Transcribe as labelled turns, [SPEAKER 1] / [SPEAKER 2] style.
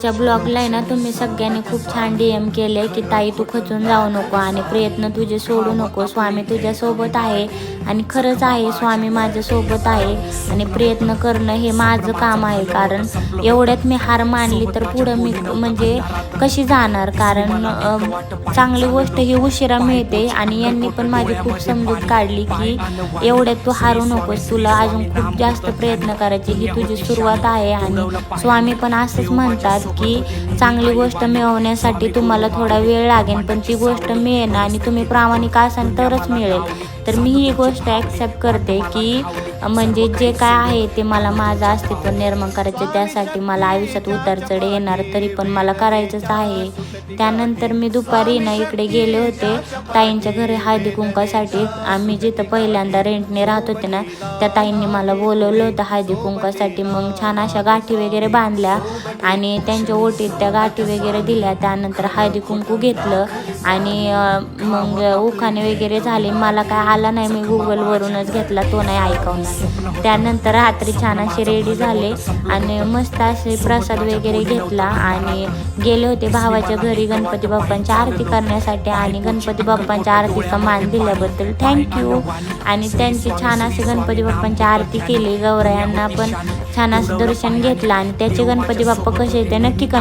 [SPEAKER 1] च्या ब्लॉगला आहे ना तुम्ही सगळ्यांनी खूप छान DM केले की ताई तू खचून जाऊ नको आणि प्रयत्न तुझे सोडू नको, स्वामी तुझ्या सोबत आहे. आणि खरंच आहे, स्वामी माझ्या सोबत आहे आणि प्रयत्न करणं हे माझं काम आहे. कारण एवढ्यात मी हार मानली तर पुढं मी म्हणजे कशी जाणार. कारण चांगली गोष्ट ही उशिरा मिळते आणि यांनी पण माझी खूप समजूत काढली की एवढ्यात तू हारू नकोस, तुला अजून खूप जास्त प्रयत्न करायची, ही तुझी सुरुवात आहे. आणि स्वामी पण असंच म्हणतात की चांगली गोष्ट मिळवण्यासाठी तुम्हाला थोडा वेळ लागेल, पण ती गोष्ट मिळेल आणि तुम्ही प्रामाणिक असाल तरच मिळेल. तर मी ही गोष्ट ॲक्सेप्ट करते की म्हणजे जे काय आहे ते मला माझं अस्तित्व निर्माण करायचे, त्यासाठी मला आयुष्यात उतारचढ येणार तरी पण मला करायचंच आहे. त्यानंतर मी दुपारी ना इकडे गेले होते ताईंच्या घरी हळदी कुंकासाठी. आम्ही जिथं पहिल्यांदा रेंटने राहत होते ना त्या ताईंनी मला बोलवलं होतं हळदी कुंकासाठी. मग छान अशा गाठी वगैरे बांधल्या आणि त्यांच्या ओटीत त्या गाठी वगैरे दिल्या. त्यानंतर हळदी कुंकू घेतलं आणि मग उखाणे वगैरे झाले. मला काय आला नाही, मी गुगलवरूनच घेतला, तो नाही ऐकवणार. त्यानंतर रात्री छान असे रेडी झाले आणि मस्त असे प्रसाद वगैरे घेतला आणि गेले होते भावाच्या घरी गणपती बाप्पांची आरती करण्यासाठी. आणि गणपती बाप्पांच्या आरतीचा मान दिल्याबद्दल थँक्यू. आणि त्यांची छान असे गणपती बाप्पांची आरती केली. गौरायांना पण छान असं दर्शन घेतलं आणि त्याचे गणपती बाप्पा कसे ते नक्की कमेंट